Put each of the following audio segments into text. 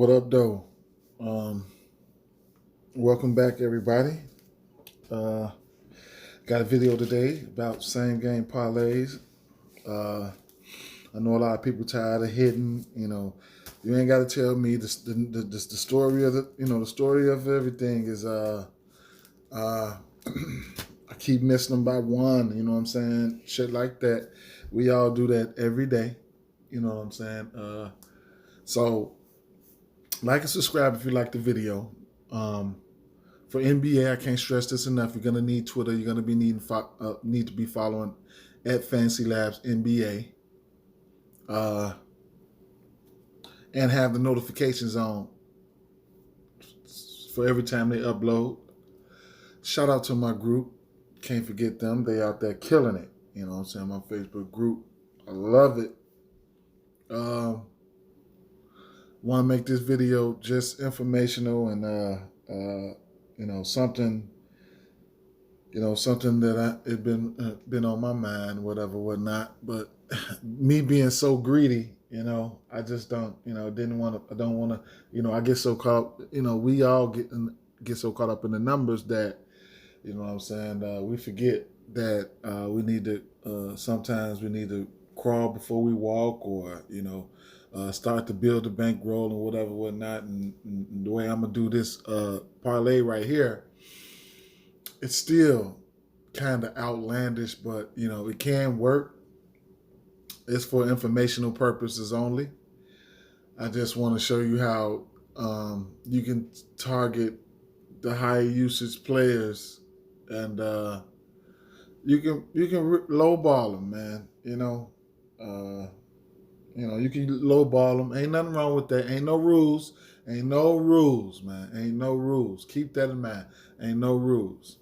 What up, though? Um, Welcome back, everybody. Uh, got a video today about same game parlays. Uh, I know a lot of people tired of hitting. You ain't got to tell me the story of the story of everything is I keep missing them by one. You know what I'm saying? Shit like that. We all do that every day. You know what I'm saying? So like and subscribe if you like the video. For NBA, I can't stress this enough. You're gonna need Twitter. You're gonna be need to be following at Fancy Labs NBA, and have the notifications on for every time they upload. Shout out to my group. Can't forget them. They out there killing it. You know what I'm saying? My Facebook group. I love it. Want to make this video just informational and something that it been on my mind, whatever, whatnot. But me being so greedy, I just don't, I don't want to, I get so caught up, we all get so caught up in the numbers that, you know what I'm saying, we forget that sometimes we need to crawl before we walk, or, start to build a bankroll and whatever, whatnot. And the way I'm going to do this parlay right here, it's still kind of outlandish, but, it can work. It's for informational purposes only. I just want to show you how you can target the high usage players, and you can lowball them, man. You can lowball them. Ain't nothing wrong with that. Ain't no rules. Ain't no rules, man. Ain't no rules. Keep that in mind. Ain't no rules.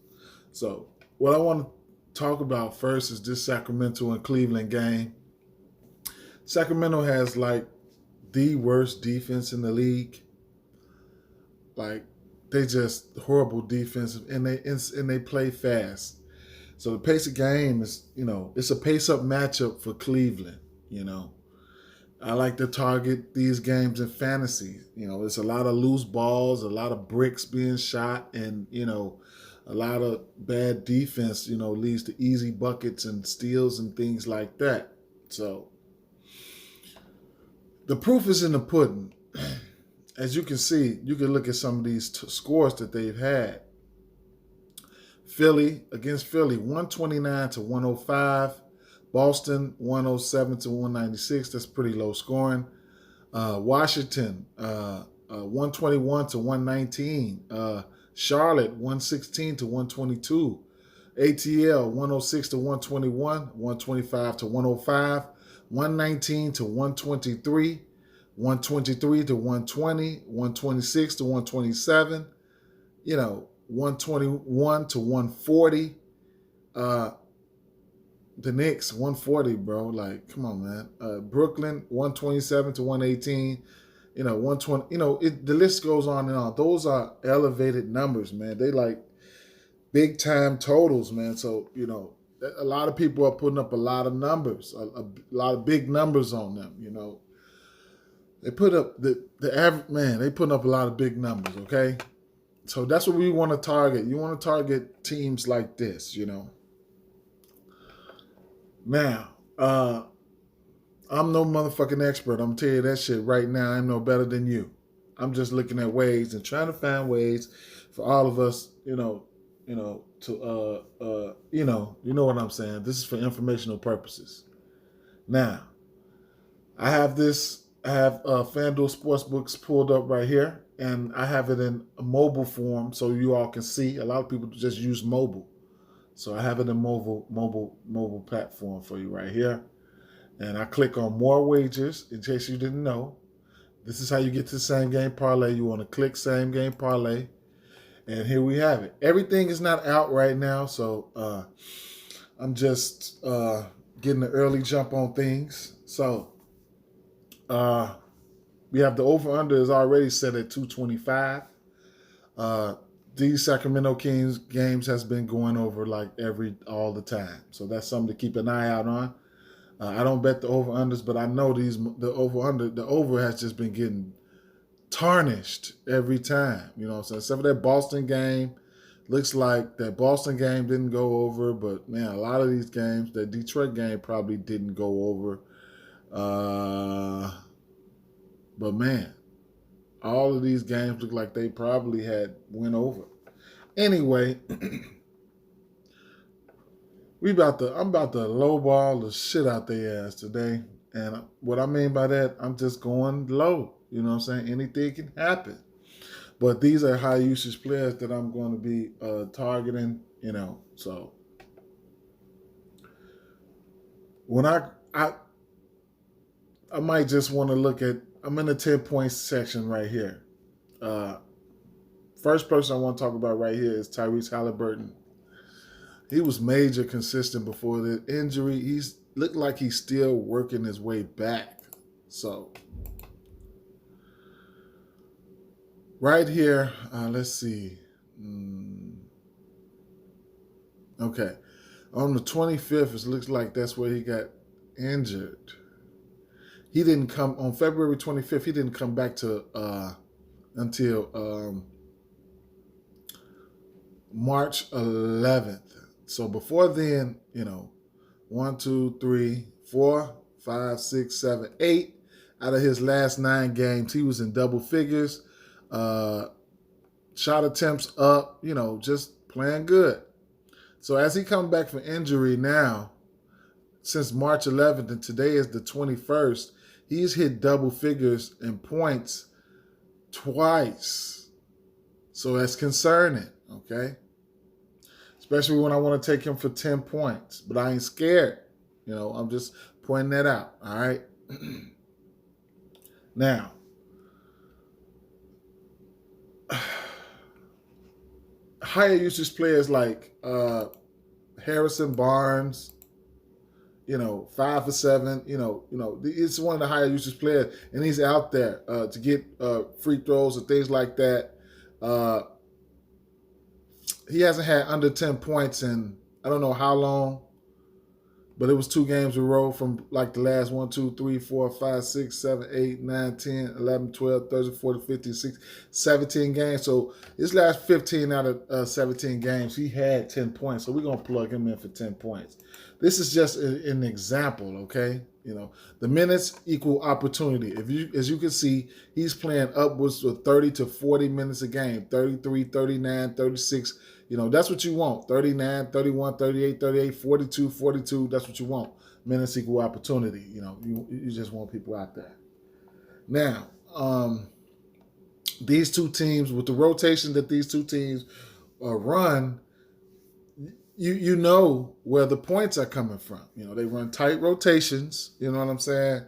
So what I want to talk about first is this Sacramento and Cleveland game. Sacramento has like the worst defense in the league. Like, they just horrible defensive, and they play fast. So the pace of game is, it's a pace up matchup for Cleveland. I like to target these games in fantasy. It's a lot of loose balls, a lot of bricks being shot, and, a lot of bad defense, leads to easy buckets and steals and things like that. So the proof is in the pudding. As you can see, you can look at some of these scores that they've had. Philly, 129 to 105. Boston, 107 to 196. That's pretty low scoring. Washington, 121 to 119. Charlotte, 116 to 122. ATL, 106 to 121. 125 to 105. 119 to 123. 123 to 120. 126 to 127. 121 to 140. The Knicks, 140, bro. Like, come on, man. Brooklyn, 127 to 118. 120. The list goes on and on. Those are elevated numbers, man. They like big time totals, man. So, a lot of people are putting up a lot of numbers, a lot of big numbers on them. They put up the average, man. They putting up a lot of big numbers. Okay, so that's what we want to target. You want to target teams like this, Now, I'm no motherfucking expert. I'm telling you that shit right now. I'm no better than you. I'm just looking at ways and trying to find ways for all of us, you know what I'm saying. This is for informational purposes. Now, I have FanduelSportsbooks pulled up right here, and I have it in a mobile form so you all can see. A lot of people just use mobile. So I have it in mobile platform for you right here. And I click on more wagers, in case you didn't know. This is how you get to the same game parlay. You want to click same game parlay. And here we have it. Everything is not out right now, so I'm just getting an early jump on things. So we have the over-under is already set at 225. These Sacramento Kings games has been going over like all the time. So that's something to keep an eye out on. I don't bet the over-unders, but I know the over has just been getting tarnished every time. You know what I'm saying? Except for that Boston game. Looks like that Boston game didn't go over, but man, a lot of these games, that Detroit game probably didn't go over. But man, all of these games look like they probably had went over. Anyway, I'm about to lowball the shit out their ass today. And what I mean by that, I'm just going low. You know what I'm saying? Anything can happen. But these are high usage players that I'm going to be targeting, you know. So when I might just want to look at, I'm in the 10-point section right here. First person I want to talk about right here is Tyrese Halliburton. He was major consistent before the injury. He's looked like he's still working his way back. So right here, let's see. Okay. On the 25th, it looks like that's where he got injured. He didn't come, on February 25th, he didn't come back to until March 11th. So before then, you know, 1, 2, 3, 4, 5, 6, 7, 8 out of his last 9 games, he was in double figures. Shot attempts up, you know, just playing good. So as he comes back from injury now, since March 11th and today is the 21st, he's hit double figures in points twice. So that's concerning, okay? Especially when I want to take him for 10 points. But I ain't scared. You know, I'm just pointing that out, all right? Now, higher usage players like Harrison Barnes, you know, 5 for 7, you know, it's one of the higher usage players, and he's out there to get free throws and things like that. He hasn't had under 10 points in I don't know how long, but it was 2 games in a row from like the last 1, 2, 3, 4, 5, 6, 7, 8, 9, 10, 11, 12, 13, 14, 15, 16, 17 games. So his last 15 out of 17 games, he had 10 points. So we're going to plug him in for 10 points. This is just an example, okay? You know, the minutes equal opportunity. As you can see, he's playing upwards of 30 to 40 minutes a game, 33, 39, 36. You know, that's what you want. 39, 31, 38, 38, 42, 42. That's what you want. Minutes equal opportunity. You know, you just want people out there. Now, these two teams, with the rotation that these two teams run, you know where the points are coming from. You know, they run tight rotations. You know what I'm saying?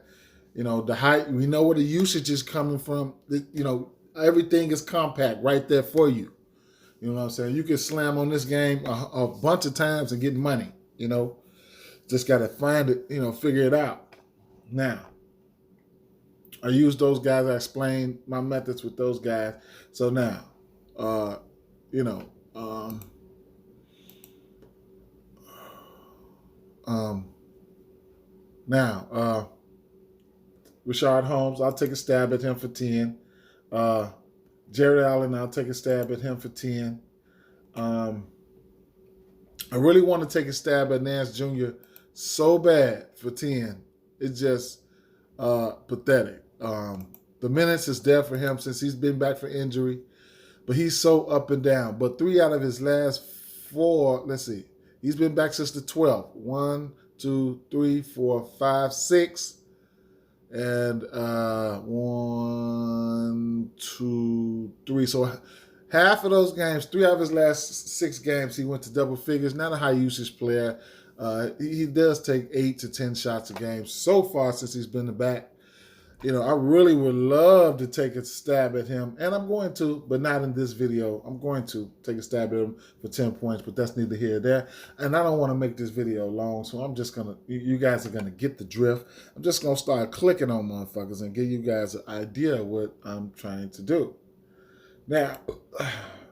You know, the height, we know where the usage is coming from. You know, everything is compact right there for you. You know what I'm saying? You can slam on this game a bunch of times and get money, you know. Just got to find it, you know, figure it out. Now, I use those guys. I explain my methods with those guys. So now, you know, now, Rashard Holmes, I'll take a stab at him for 10. Jared Allen, I'll take a stab at him for 10. I really want to take a stab at Nance Jr. so bad for 10. It's just pathetic. The minutes is there for him since he's been back from injury, but he's so up and down. But 3 out of his last 4, let's see, he's been back since the 12th. 1, 2, 3, 4, 5, 6. And 1, 2, 3. So half of those games, 3 out of his last 6 games, he went to double figures. Not a high usage player. He does take 8 to 10 shots a game so far since he's been back. You know, I really would love to take a stab at him, and I'm going to, but not in this video. I'm going to take a stab at him for 10 points, but that's neither here nor there. And I don't want to make this video long, so I'm just going to, you guys are going to get the drift. I'm just going to start clicking on motherfuckers and give you guys an idea of what I'm trying to do. Now,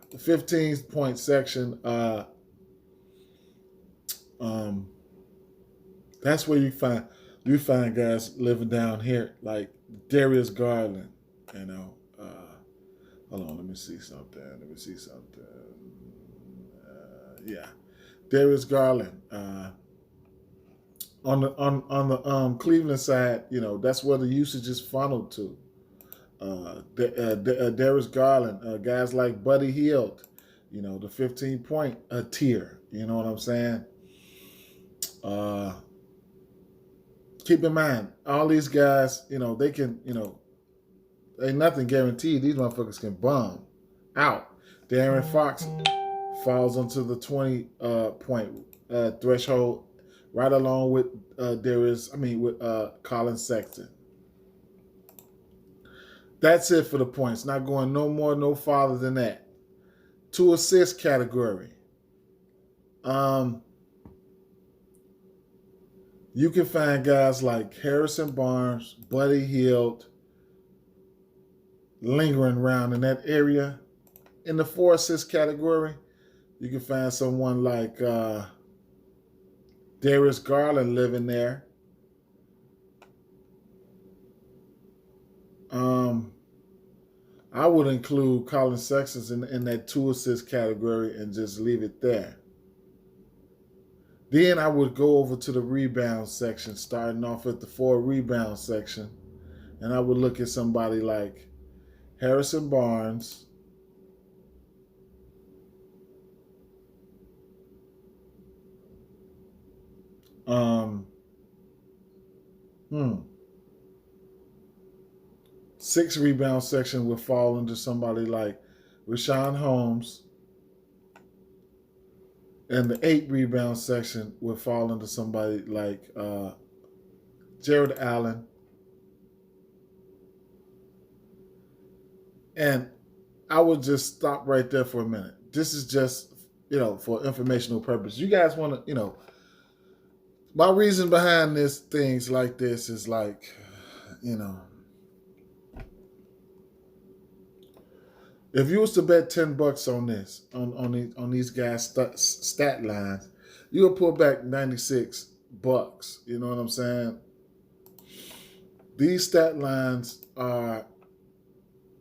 the 15-point section, that's where you find guys living down here, like Darius Garland, you know, Hold on, let me see something. Yeah, Darius Garland. On the Cleveland side, that's where the usage is funneled to. Darius Garland, guys like Buddy Hield, the 15-point tier. You know what I'm saying? Keep in mind, all these guys, they can, ain't nothing guaranteed. These motherfuckers can bum out. Darren Fox falls onto the 20-point threshold, right along with Colin Sexton. That's it for the points. Not going no more, no farther than that. 2 assist category. You can find guys like Harrison Barnes, Buddy Hield, lingering around in that area. In the 4 assist category, you can find someone like Darius Garland living there. I would include Colin Sexton in that 2 assist category and just leave it there. Then I would go over to the rebound section, starting off at the 4 rebound section, and I would look at somebody like Harrison Barnes, Six rebound section would fall into somebody like Richaun Holmes. And the 8 rebound section would fall into somebody like Jared Allen. And I would just stop right there for a minute. This is just, for informational purpose. You guys want to, my reason behind this, things like this is like, if you was to bet $10 on this, on these guys' stat lines, you would pull back $96. You know what I'm saying? These stat lines are,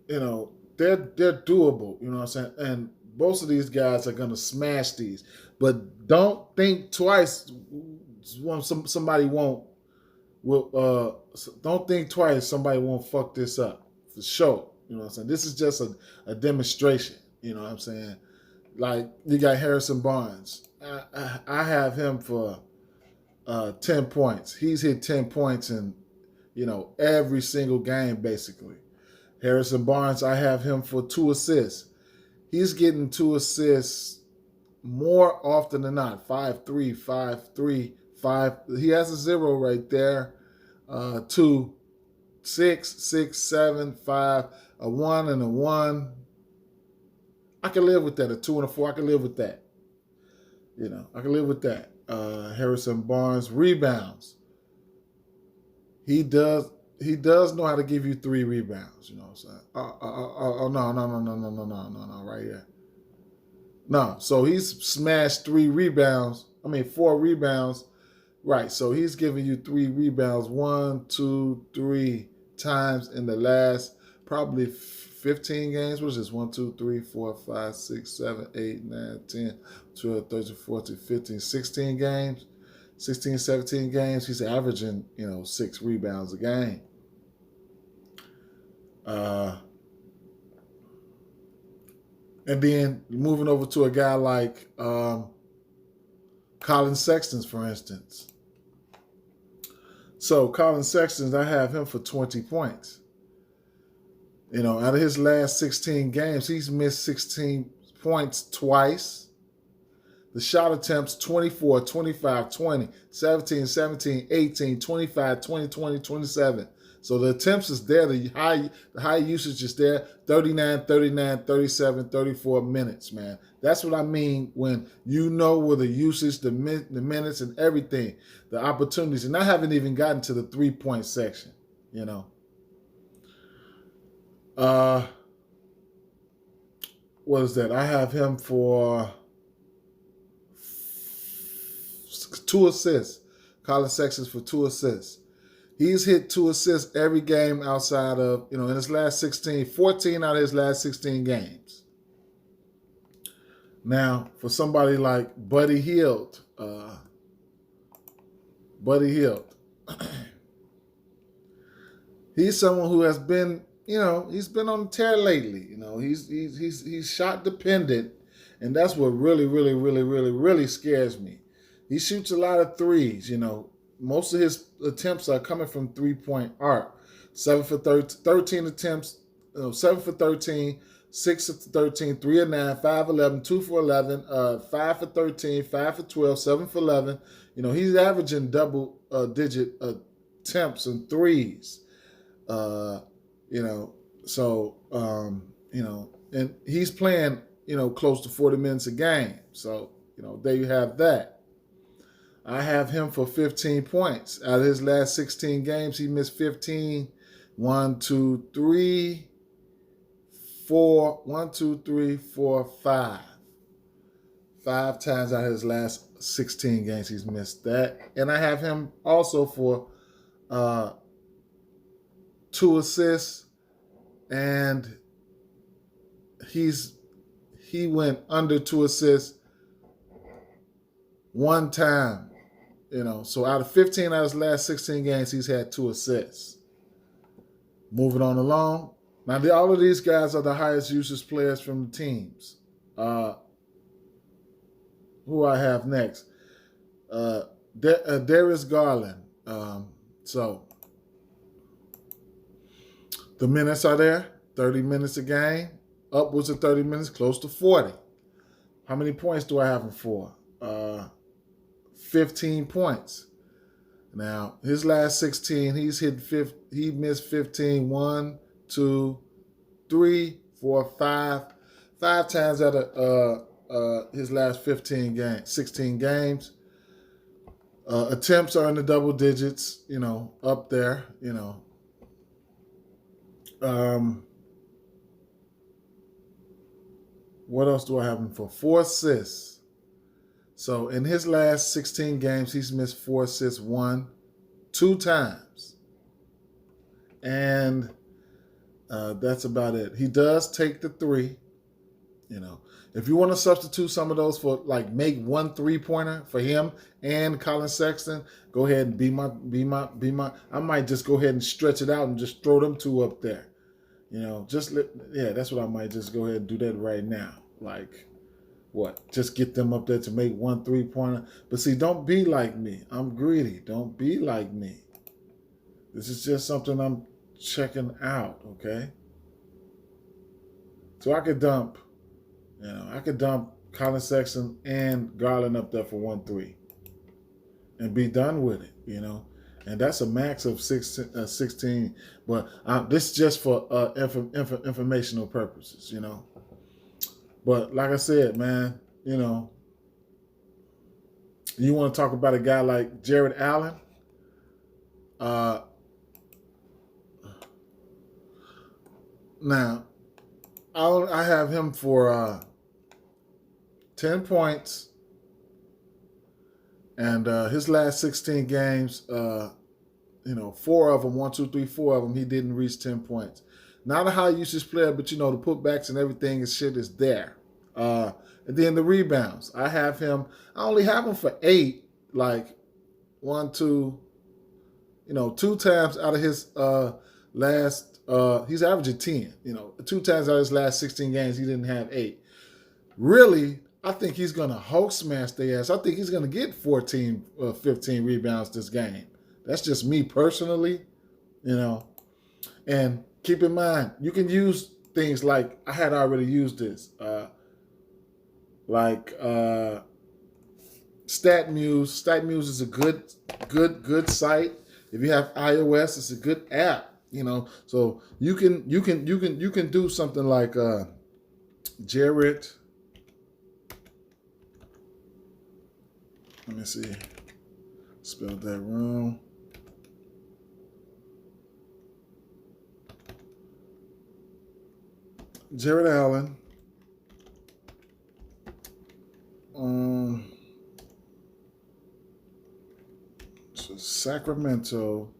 they're doable. You know what I'm saying? And most of these guys are gonna smash these, but don't think twice. Somebody won't. Don't think twice. Somebody won't fuck this up for sure. You know what I'm saying? This is just a demonstration. You know what I'm saying? Like, you got Harrison Barnes. I have him for 10 points. He's hit 10 points in, every single game, basically. Harrison Barnes, I have him for 2 assists. He's getting 2 assists more often than not. 5-3, 5-3, 5. He has a 0 right there. 2, 6, 6, 7, 5. A 1 and a 1. I can live with that. A 2 and a 4. I can live with that. I can live with that. Harrison Barnes rebounds. He does know how to give you 3 rebounds. You know what I'm saying? No, right here. No, so he's smashed 4 rebounds. Right, so he's giving you 3 rebounds 1, 2, 3 times in the last probably 15 games. What's this? 1, 2, 3, 4, 5, 6, 7, 8, 9, 10, 12, 13, 14, 15, 16 games. 16, 17 games. He's averaging, 6 rebounds a game. And then moving over to a guy like Colin Sexton, for instance. So Colin Sexton, I have him for 20 points. Out of his last 16 games, he's missed 16 points twice. The shot attempts 24, 25, 20, 17, 17, 18, 25, 20, 20, 27. So the attempts is there. The high usage is there. 39, 39, 37, 34 minutes, man. That's what I mean when where the usage, the minutes, and everything, the opportunities. And I haven't even gotten to the 3-point section, What is that? I have him for 2 assists. Colin Sexton for 2 assists. He's hit 2 assists every game outside of, in his last 16, 14 out of his last 16 games. Now, for somebody like Buddy Hield, he's someone who has been, he's been on the tear lately. He's shot dependent, and that's what really, really, really, really, really scares me. He shoots a lot of threes. Most of his attempts are coming from 3-point arc. 7 for 13 attempts, 7 for 13, 6 for 13, 3 of 9, 5 for 11, 2 for 11, 5 for 13, 5 for 12, 7 for 11. He's averaging double digit attempts and threes. And he's playing, close to 40 minutes a game. So, there you have that. I have him for 15 points. Out of his last 16 games, he missed 15. 1, 2, 3, 4. 1, 2, 3, 4, 5. 5 times out of his last 16 games, he's missed that. And I have him also for 2 assists. And he went under 2 assists 1 time. So out of 15 out of his last 16 games, he's had 2 assists. Moving on along. Now, all of these guys are the highest usage players from the teams. Who I have next? Darius Garland. So the minutes are there. 30 minutes a game. Upwards of 30 minutes, close to 40. How many points do I have him for? 15 points. Now, his last 16, he missed 15. 1, 2, 3, 4, 5. 5 times out of his last 16 games. Attempts are in the double digits, up there, What else do I have him for? 4 assists. So in his last 16 games, he's missed 4 assists 2 times. And that's about it. He does take the 3. If you want to substitute some of those for make 1 3-pointer for him and Colin Sexton, go ahead and be my. I might just go ahead and stretch it out and just throw them 2 up there. That's what I might just go ahead and do that right now. Just get them up there to make 1 3-pointer. But see, don't be like me. I'm greedy. Don't be like me. This is just something I'm checking out, okay? So I could dump Colin Sexton and Garland up there for 1 3 and be done with it, And that's a max of 16. But this is just for informational purposes, But like I said, man, you want to talk about a guy like Jared Allen? Now, I have him for 10 points. And his last 16 games, 4 of them, 1, 2, 3, 4 of them, he didn't reach 10 points. Not a high usage player, but the putbacks and everything and shit is there. And then the rebounds. I only have him for 8, 1, 2, 2 times out of his last, he's averaging 10. 2 times out of his last 16 games, he didn't have 8. Really, I think he's going to Hulk smash their ass. I think he's going to get 14, 15 rebounds this game. That's just me personally, And keep in mind, you can use things like, I had already used this, StatMuse. StatMuse is a good site. If you have iOS, it's a good app, So you can do something like Jared. Let me see. Spelled that wrong. Jared Allen. So Sacramento.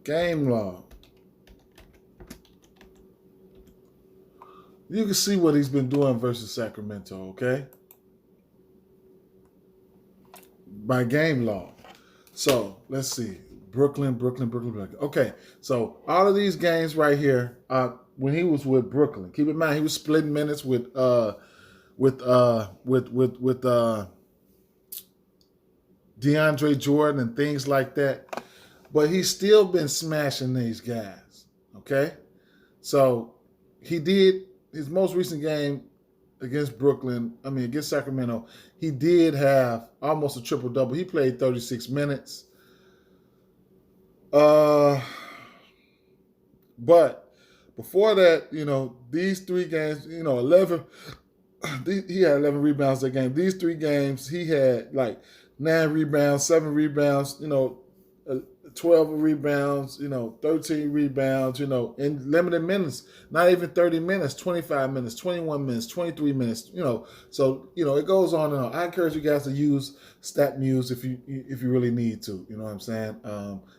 Game log. You can see what he's been doing versus Sacramento, okay? By game log. So let's see. Brooklyn. Okay, so all of these games right here, when he was with Brooklyn, keep in mind he was splitting minutes with DeAndre Jordan and things like that. But he's still been smashing these guys. Okay? So he did his most recent game against against Sacramento, he did have almost a triple-double. He played 36 minutes. But before that, these 3 games, 11, he had 11 rebounds that game. These 3 games, he had like 9 rebounds, 7 rebounds, 12 rebounds, 13 rebounds, in limited minutes, not even 30 minutes, 25 minutes, 21 minutes, 23 minutes, So, it goes on and on. I encourage you guys to use StatMuse if you really need to, you know what I'm saying?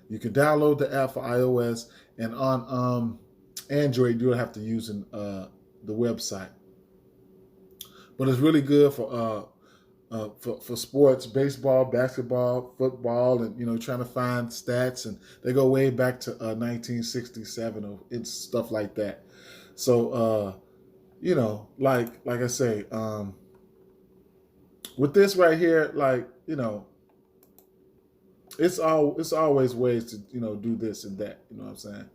You can download the app for iOS, and on Android, you don't have to use the website. But it's really good for sports, baseball, basketball, football, and trying to find stats, and they go way back to 1967 or it's stuff like that. So like I say, with this right here, it's always ways to do this and that. You know what I'm saying?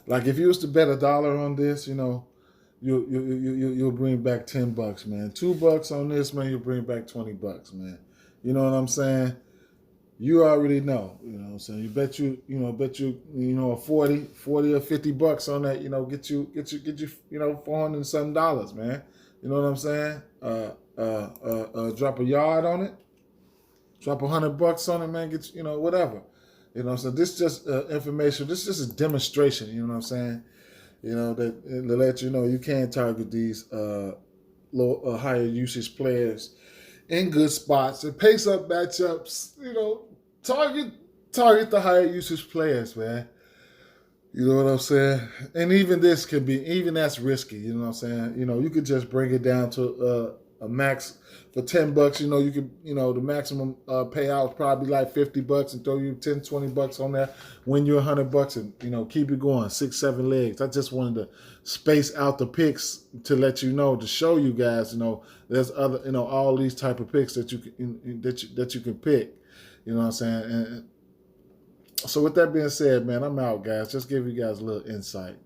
Like if you was to bet $1 on this, you'll bring back $10, man. $2 on this, man, you'll bring back $20, man. You know what I'm saying? You already know. You know what I'm saying? You bet you a 40 or $50 on that, get you $400 and some dollars, man. You know what I'm saying? Drop a yard on it. Drop $100 on it, man. Get whatever. So this just information. This is just a demonstration. You know what I'm saying? That to let you know you can target these low higher usage players in good spots and pace up matchups. Target the higher usage players, man. You know what I'm saying? And even that's risky. You know what I'm saying? You could just bring it down to a max for $10. You could the maximum payout is probably like $50 and throw you $10-20 on there. Win you $100 and keep it going 6-7 legs. I just wanted to space out the picks to let you know, to show you guys there's other all these type of picks that you can that you can pick. You know what I'm saying? And so with that being said, man, I'm out, guys. Just give you guys a little insight.